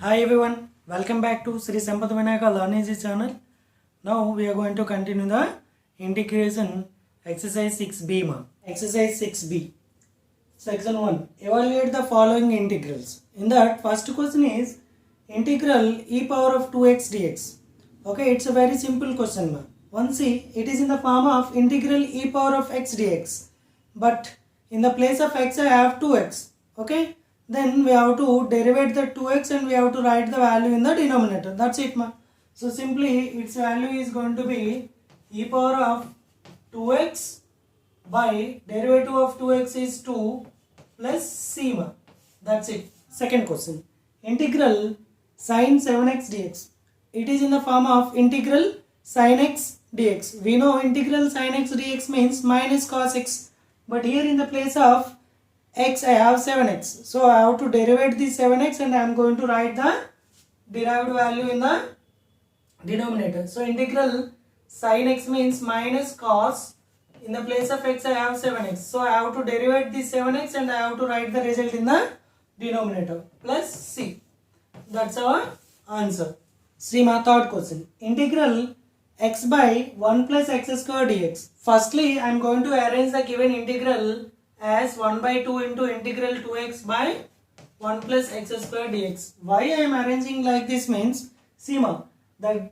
Hi everyone, welcome back to Sri Sampath Vinayaka Learning Easy channel. Now we are going to continue the integration exercise 6b. Exercise 6b. Section 1. Evaluate the following integrals. In that, first question is integral e power of 2x dx. Okay, it's a very simple question. One, see, it is in the form of integral e power of x dx. But in the place of x I have 2x. Okay, then we have to derivate the 2x and we have to write the value in the denominator. That's it, ma. So simply its value is going to be e power of 2x by derivative of 2x is 2 plus c, ma. That's it. Second question. Integral sin 7x dx. It is in the form of integral sin x dx. We know integral sin x dx means minus cos x. But here in the place of x I have 7x. So I have to derivate the 7x and I am going to write the derived value in the denominator. So integral sin x means minus cos. In the place of x I have 7x. So I have to derivate the 7x and I have to write the result in the denominator plus c. That's our answer. See my third question. Integral x by 1 plus x square dx. Firstly, I am going to arrange the given integral as 1 by 2 into integral 2x by 1 plus x square dx. Why I am arranging like this means, see ma, the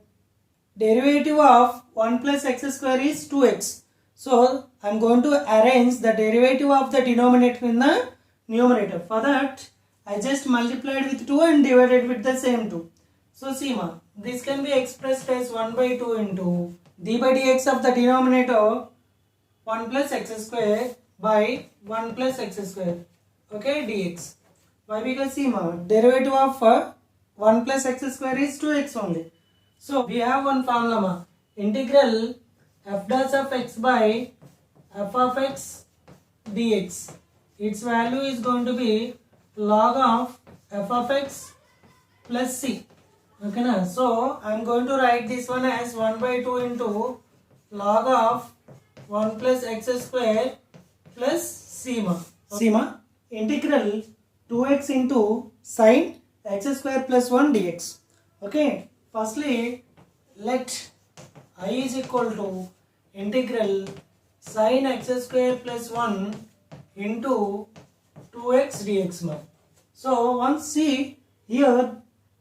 derivative of 1 plus x square is 2x. So I am going to arrange the derivative of the denominator in the numerator. For that, I just multiplied with 2 and divided with the same 2. So see ma, this can be expressed as 1 by 2 into d by dx of the denominator 1 plus x square by 1 plus x square. Okay, dx. Why? Because see ma, derivative of 1 plus x square is 2x only. So we have one formula ma, integral f dash of x by f of x dx. Its value is going to be log of f of x plus c. Okay na? So I am going to write this one as 1 by 2 into log of 1 plus x square plus c ma. C ma, integral 2x into sin x square plus 1 dx. Okay, firstly let I is equal to integral sin x square plus 1 into 2x dx ma. So once see here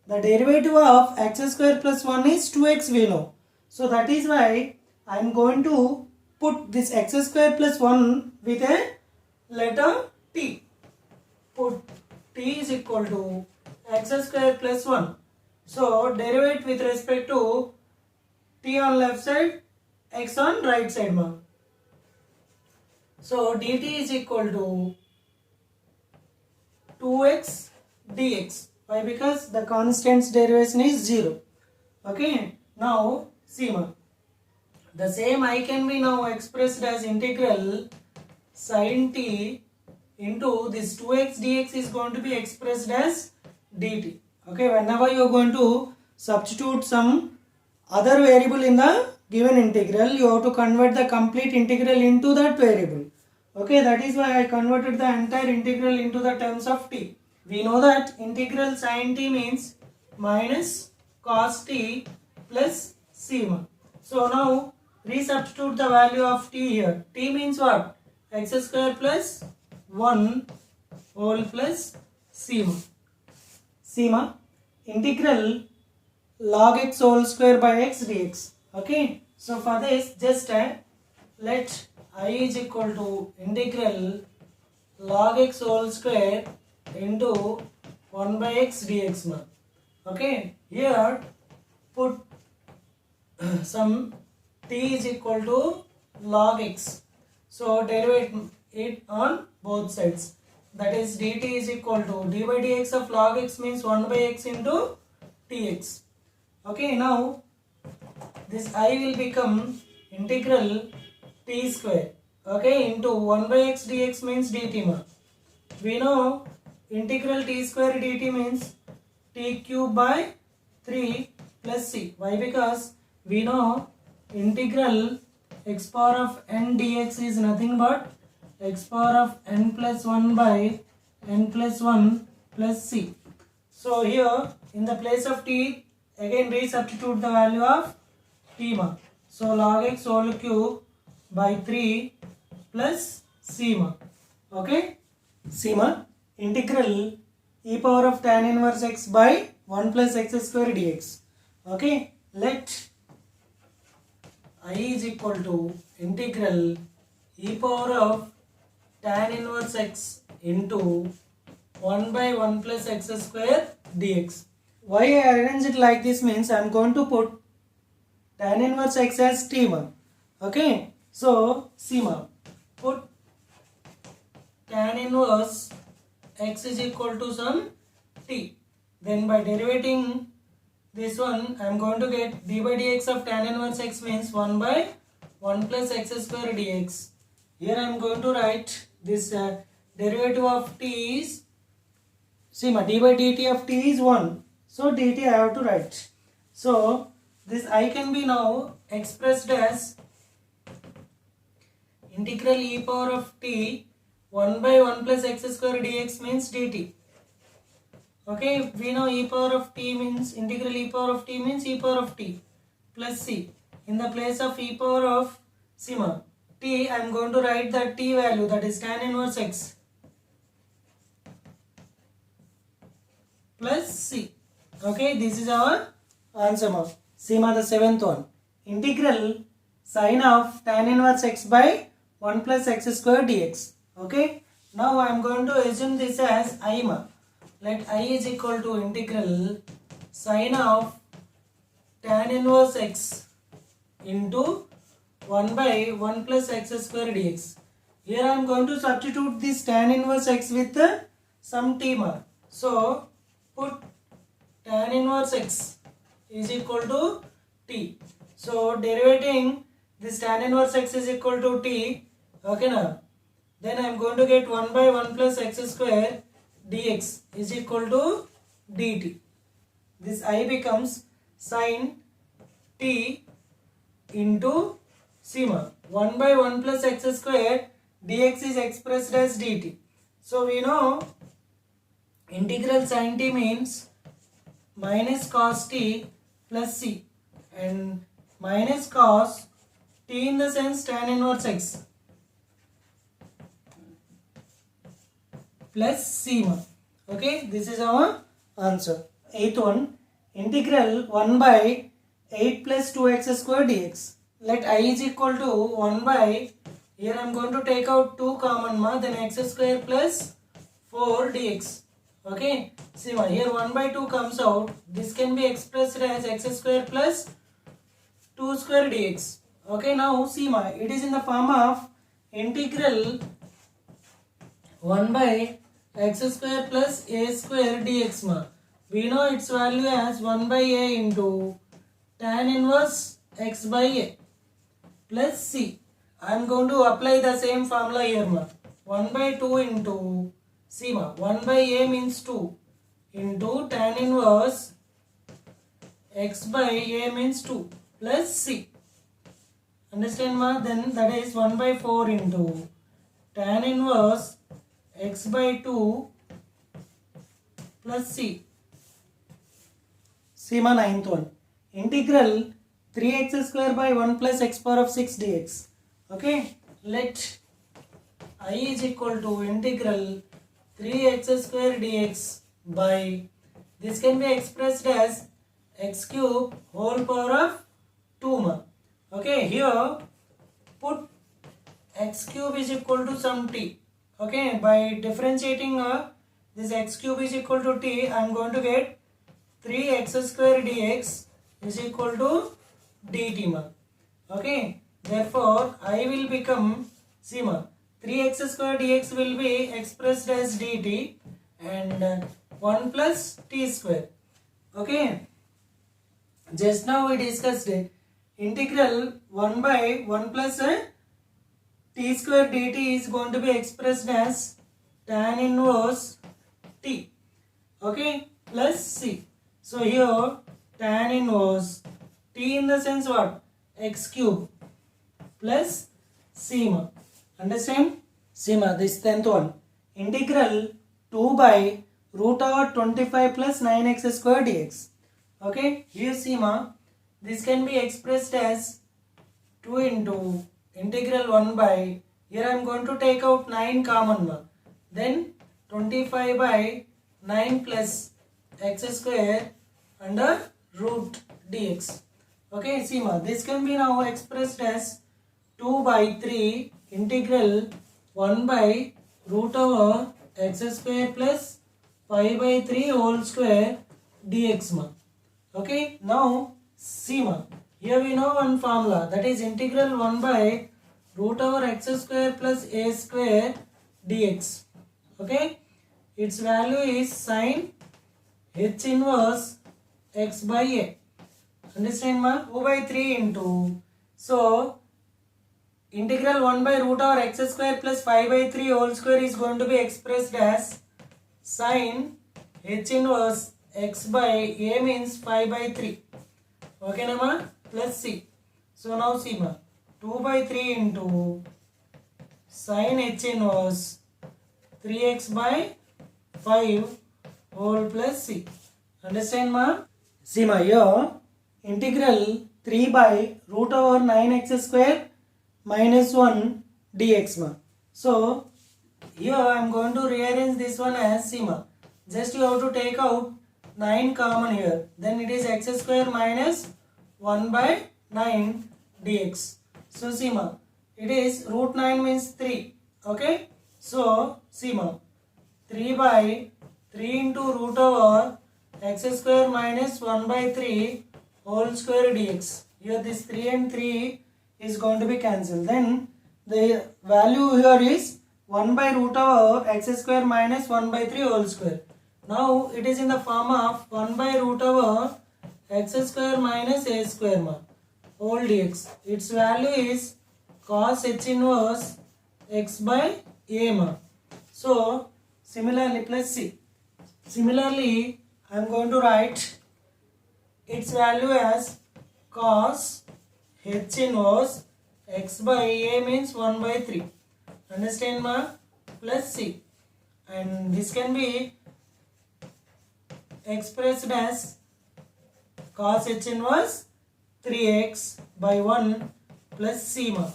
the derivative of x square plus 1 is 2x we know. So that is why I am going to put this x square plus 1 with a letter t. Put t is equal to x square plus 1. So derivate with respect to t on left side, x on right side ma. So dt is equal to 2x dx. Why? Because the constant's derivation is 0. Okay. Now see ma, the same I can be now expressed as integral sin t into this 2x dx is going to be expressed as dt. Okay, whenever you are going to substitute some other variable in the given integral, you have to convert the complete integral into that variable. Okay, that is why I converted the entire integral into the terms of t. We know that integral sin t means minus cos t plus c ma. So now resubstitute the value of t here. T means what? X square plus 1 whole plus c ma. C ma, integral log x whole square by x dx. Okay, so for this just let I is equal to integral log x whole square into 1 by x dx ma. Okay, here put some t is equal to log x. So derivate it on both sides. That is dt is equal to d by dx of log x means 1 by x into tx. Okay, now this I will become integral t square. Okay, into 1 by x dx means dt ma. We know integral t square dt means t cube by 3 plus c. Why? Because we know integral x power of n dx is nothing but x power of n plus 1 by n plus 1 plus c. So here In the place of t, again resubstitute the value of t ma. So log x whole cube by 3 plus c ma. Okay, c ma integral e power of tan inverse x by 1 plus x square dx. Okay, let I is equal to integral e power of tan inverse x into 1 by 1 plus x square dx. Why I arrange it like this means I am going to put tan inverse x as t ma. Okay, so c ma, put tan inverse x is equal to some t. Then by derivating this one, I am going to get d by dx of tan inverse x means 1 by 1 plus x square dx. Here I am going to write this derivative of t is, see ma, d by dt of t is 1. So dt I have to write. So this I can be now expressed as integral e power of t 1 by 1 plus x square dx means dt. Okay, we know e power of t means, integral e power of t means e power of t plus c. In the place of e power of c ma, t, I am going to write the t value, that is tan inverse x plus c. Okay, this is our answer ma. C ma, the seventh one. Integral sine of tan inverse x by 1 plus x square dx. Okay, now I am going to assume this as I ma. Let I is equal to integral sine of tan inverse x into 1 by 1 plus x square dx. Here I am going to substitute this tan inverse x with some t ma. So put tan inverse x is equal to t. So derivating this tan inverse x is equal to t. Okay now, then I am going to get 1 by 1 plus x square dx is equal to dt. This I becomes sin t into c ma. 1 by 1 plus x square dx is expressed as dt. So we know integral sin t means minus cos t plus c, and minus cos t in the sense tan inverse x plus c ma. Okay, this is our answer. Eighth one, integral 1 by 8 plus 2x square dx. Let I is equal to 1 by, here I am going to take out 2 common ma, then x square plus 4 dx. Okay, see ma, here 1 by 2 comes out. This can be expressed as x square plus 2 square dx. Okay, now see ma, it is in the form of integral 1 by x square plus a square dx ma. We know its value as 1 by a into tan inverse x by a plus c. I am going to apply the same formula here ma. 1 by 2 into c ma. 1 by a means 2 into tan inverse x by a means 2 plus c. Understand ma? Then that is 1 by 4 into tan inverse x by 2 plus c. C ma, ninth one. Integral 3x square by 1 plus x power of 6 dx. Okay, let I is equal to integral 3x square dx by, this can be expressed as x cube whole power of 2 ma. Okay, here put x cube is equal to some t. Okay, by differentiating this x cube is equal to t, I am going to get 3x square dx is equal to dt ma. Okay, therefore I will become, see ma, 3x square dx will be expressed as dt and 1 plus t square. Okay, just now we discussed it. Integral 1 by 1 plus t square dt is going to be expressed as tan inverse t. Okay, plus c. So here tan inverse t in the sense what? X cube plus c ma. Understand? C ma, this 10th one. Integral 2 by root over 25 plus 9x square dx. Okay, here see ma, this can be expressed as 2 into integral 1 by, here I am going to take out 9 common ma, then 25 by 9 plus x square under root dx. Okay, see ma, this can be now expressed as 2 by 3 integral 1 by root over x square plus 5 by 3 whole square dx ma. Okay, now see ma, here we know one formula, that is integral 1 by root over x square plus a square dx. Okay, its value is sin h inverse x by a. Understand ma? 2 by 3 into, so integral 1 by root over x square plus 5 by 3 whole square is going to be expressed as sin h inverse x by a means 5 by 3. Okay na ma? Plus c. So now see ma, 2 by 3 into sin h inverse 3x by 5 whole plus c. Understand ma? See ma, here integral 3 by root over 9x square minus 1 dx ma. So here I am going to rearrange this one as, see ma, just you have to take out 9 common here, then it is x square minus 1 by 9 dx. So see ma, it is root 9 means 3. Okay, so see ma, 3 by 3 into root over x square minus 1 by 3 whole square dx. Here this 3 and 3 is going to be cancelled. Then the value here is 1 by root over x square minus 1 by 3 whole square. Now it is in the form of 1 by root over x square minus a square ma, whole dx. Its value is cos h inverse x by a ma. So similarly plus c. Similarly I am going to write its value as cos h inverse x by a means 1 by 3. Understand ma? Plus c. And this can be expressed as cos h inverse 3x by 1 plus c ma.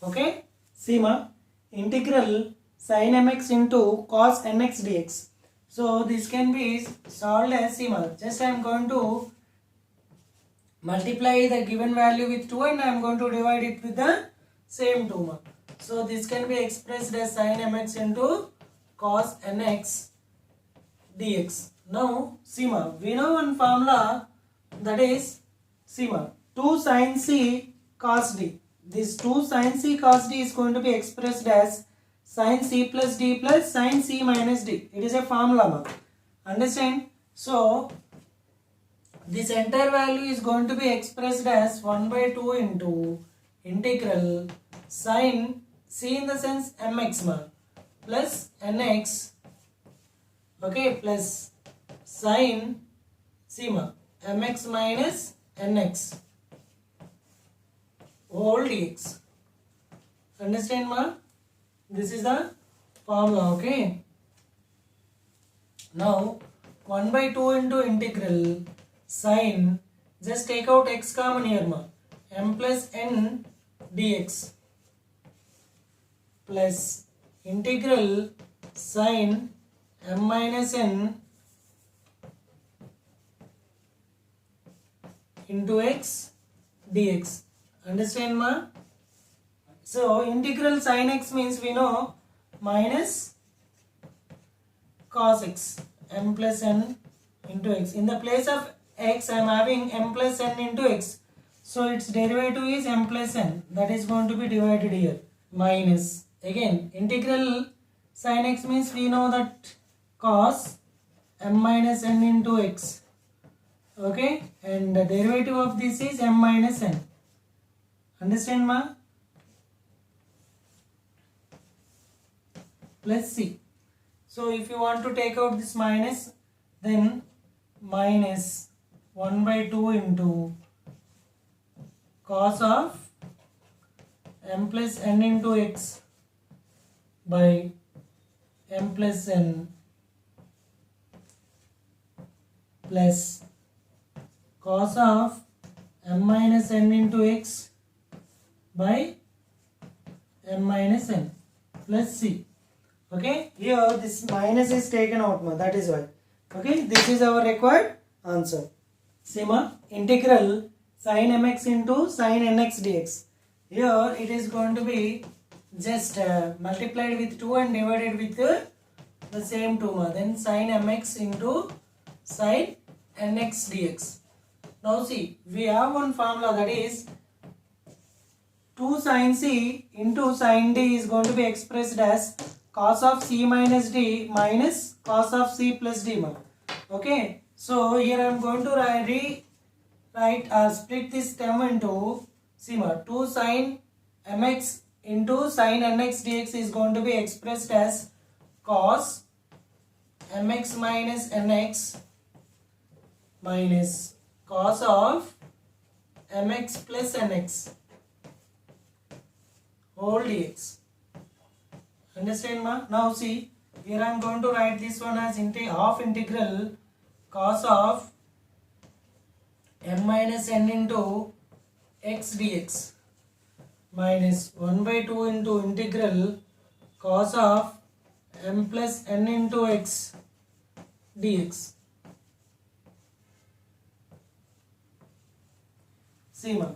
Okay? C ma, integral sin mx into cos nx dx. So this can be solved as, see ma, just I am going to multiply the given value with 2 and I am going to divide it with the same 2 ma. So this can be expressed as sin mx into cos nx dx. Now see ma, we know one formula, that is, see ma, 2 sin c cos d. This 2 sin c cos d is going to be expressed as sin c plus d plus sin c minus d. It is a formula ma. Understand? So this entire value is going to be expressed as 1 by 2 into integral sin c in the sense mx ma plus nx, okay, plus sin c ma mx minus nx whole dx. Understand ma? This is the formula. Okay, now 1 by 2 into integral sin, just take out x common here ma, m plus n dx plus integral sin m minus n into x dx. Understand ma? So integral sin x means we know minus cos x, m plus n into x. In the place of x I am having m plus n into x. So its derivative is m plus n, that is going to be divided here. Minus, again integral sin x means we know that cos m minus n into x. Okay, and the derivative of this is m minus n. Understand ma? Plus c. So if you want to take out this minus, then minus 1 by 2 into cos of m plus n into x by m plus n plus cos of m minus n into x by m minus n plus c. Okay, here this minus is taken out, that is why. Okay, this is our required answer. Sima, integral sin mx into sin nx dx. Here it is going to be just multiplied with 2 and divided with the same 2. Then sin mx into sin nx dx. Now see, we have one formula, that is 2 sin c into sin d is going to be expressed as cos of c minus d minus cos of c plus d. Okay, so here I am going to split this term into 2 sin mx into sin nx dx is going to be expressed as cos mx minus nx minus cos of mx plus nx whole dx. Understand ma? Now see, here I am going to write this one as half integral cos of m minus n into x dx minus 1 by 2 into integral cos of m plus n into x dx. See ma,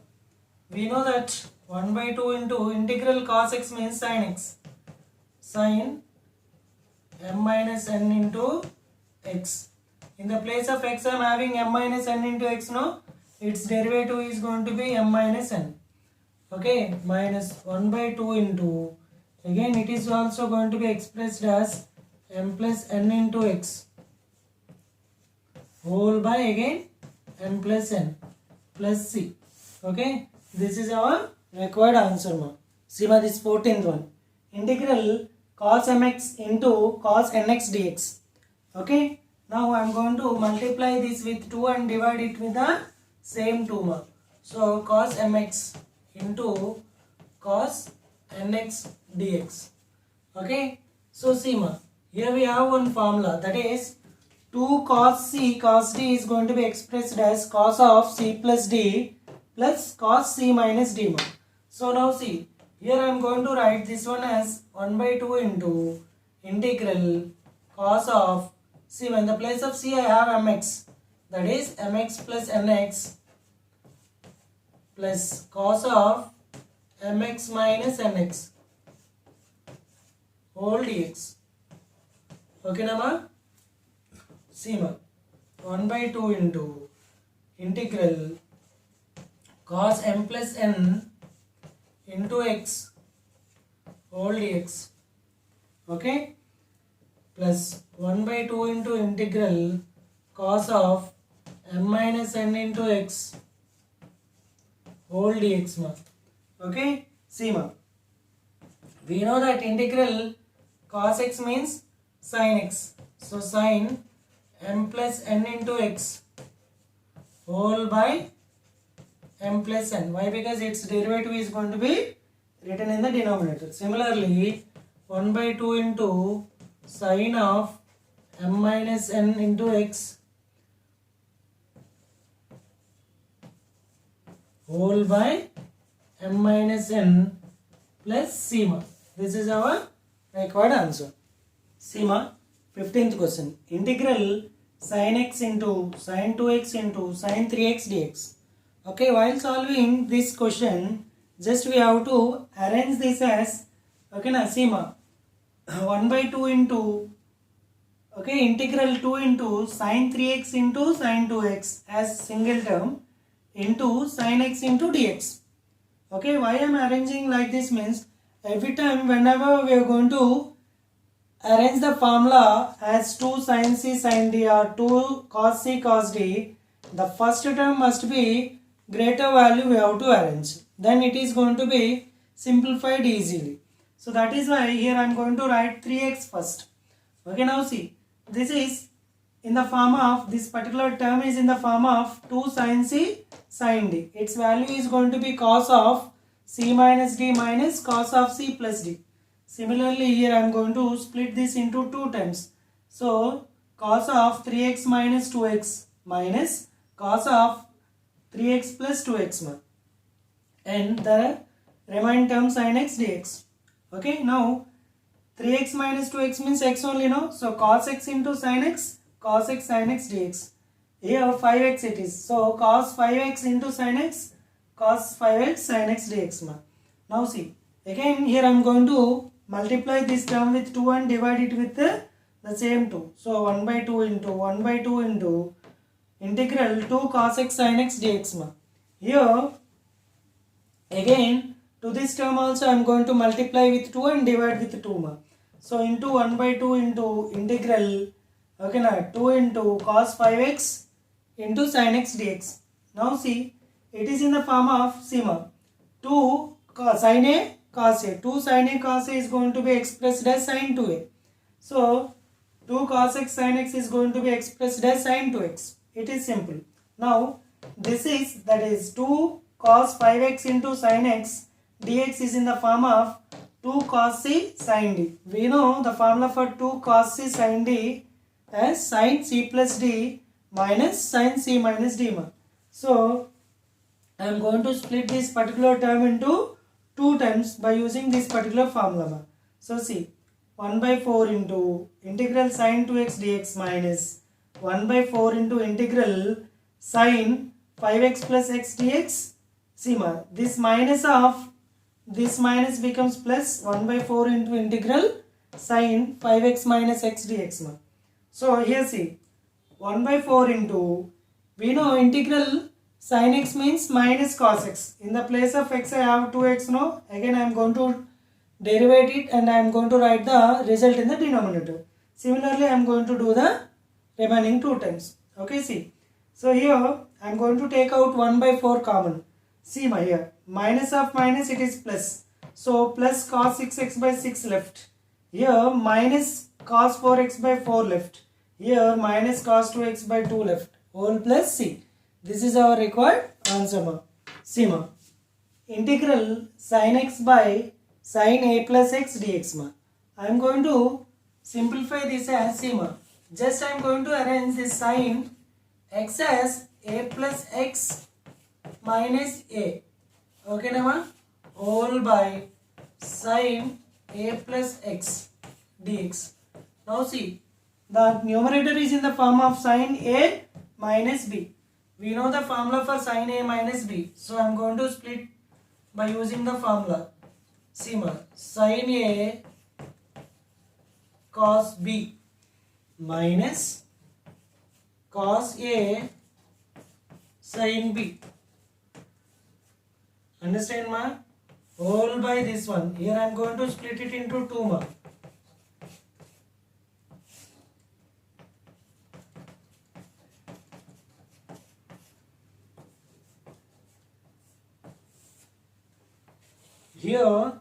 we know that 1 by 2 into integral cos x means sin x. Sin m minus n into x. In the place of x I am having m minus n into x, no? Its derivative is going to be m minus n. Okay, minus 1 by 2 into, again it is also going to be expressed as m plus n into x whole by again m plus n plus c. Okay, this is our required answer ma. See ma, this 14th one. Integral cos mx into cos nx dx. Okay, now I am going to multiply this with 2 and divide it with the same 2 ma. So cos mx into cos nx dx. Okay, so see ma, here we have one formula, that is 2 cos c cos d is going to be expressed as cos of c plus d plus cos c minus d ma. So now see, here I am going to write this one as 1 by 2 into integral cos of, see, in the place of c I have mx, that is mx plus nx plus cos of mx minus nx whole dx. Okay na ma? See ma, 1 by 2 into integral cos m plus n into x whole dx. Okay, plus 1 by 2 into integral cos of m minus n into x whole dx ma. Okay, see ma, we know that integral cos x means sin x, so sin m plus n into x whole by m plus n. Why? Because its derivative is going to be written in the denominator. Similarly, 1 by 2 into sin of m minus n into x whole by m minus n plus c ma. This is our required answer. See ma, 15th question. Integral sin x into sin 2x into sin 3x dx. Okay, while solving this question, just we have to arrange this as, okay na, see ma, 1 by 2 into, okay, integral 2 into sin 3x into sin 2x as single term into sin x into dx. Okay, why I am arranging like this means, every time whenever we are going to arrange the formula as 2 sin c sin d or 2 cos c cos d, the first term must be greater value we have to arrange. Then it is going to be simplified easily. So that is why here I am going to write 3x first. Okay, now see, this is in the form of, this particular term is in the form of 2 sin c sin d. Its value is going to be cos of c minus d minus cos of c plus d. Similarly, here I am going to split this into 2 times. So cos of 3x minus 2x minus cos of 3x plus 2x ma, and the remaining term sin x dx. Okay, now 3x minus 2x means x only, no? So cos x into sin x, cos x sin x dx. Here 5x it is. So cos 5x into sin x, cos 5x sin x dx ma. Now see, again here I am going to multiply this term with 2 and divide it with the same 2. So 1 by 2 into 1 by 2 into integral 2 cos x sin x dx ma. Here again to this term also I am going to multiply with 2 and divide with 2 ma. So into 1 by 2 into integral, okay na, 2 into cos 5x into sin x dx. Now see, it is in the form of sigma 2 sin a cos a. 2 sin a cos a is going to be expressed as sin 2a. So 2 cos x sin x is going to be expressed as sin 2x. It is simple. Now this is, that is 2 cos 5x into sin x dx is in the form of 2 cos c sin d. We know the formula for 2 cos c sin d as sin c plus d minus sin c minus d ma. So I am going to split this particular term into 2 times by using this particular formula ma. So see, 1 by 4 into integral sin 2x dx minus 1 by 4 into integral sin 5x plus x dx. See ma, this minus of this minus becomes plus 1 by 4 into integral sin 5x minus x dx ma. So here see, 1 by 4 into, we know integral sin x means minus cos x. In the place of x I have 2x, no? Again I am going to derivate it and I am going to write the result in the denominator. Similarly I am going to do the remaining 2 times. Okay, see. So here I am going to take out 1 by 4 common. See my here, minus of minus it is plus. So plus cos 6x by 6 left. Here minus cos 4x by 4 left. Here minus cos 2x by 2 left. Whole plus c. This is our required answer ma. See ma, integral sin x by sin a plus x dx ma. I am going to simplify this as c ma. Just I am going to arrange this sin x as a plus x minus a. Okay na ma? Whole by sin a plus x dx. Now see, the numerator is in the form of sin a minus b. We know the formula for sin a minus b. So I am going to split by using the formula. See ma, sin a cos b minus cos a sin b. Understand ma? Whole by this one. Here I am going to split it into 2 ma. Here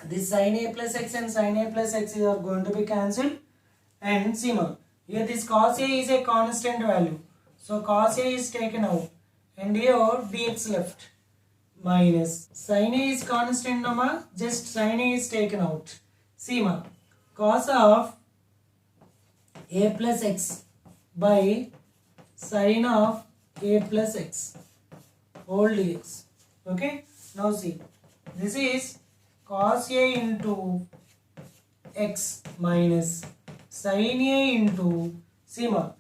this sin a plus x and sin a plus x are going to be cancelled, and see ma, here this cos a is a constant value, so cos a is taken out and here dx left, minus sin a is constant no ma, just sin a is taken out. See ma, cos of a plus x by sin of a plus x whole dx. Okay, now see, this is cos a into x minus sin a into, see ma,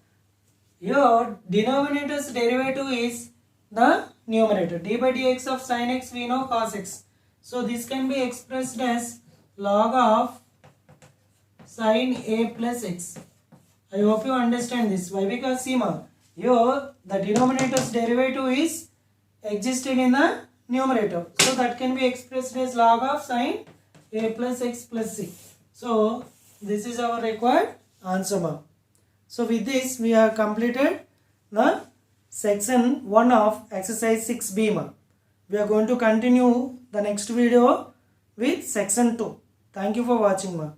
your denominator's derivative is the numerator. D by dx of sin x we know cos x. So this can be expressed as log of sin a plus x. I hope you understand this. Why? Because see ma, here the denominator's derivative is existing in the numerator. So that can be expressed as log of sin a plus x plus c. So this is our required answer ma. So with this we have completed the section 1 of exercise 6b ma. We are going to continue the next video with section 2. Thank you for watching ma.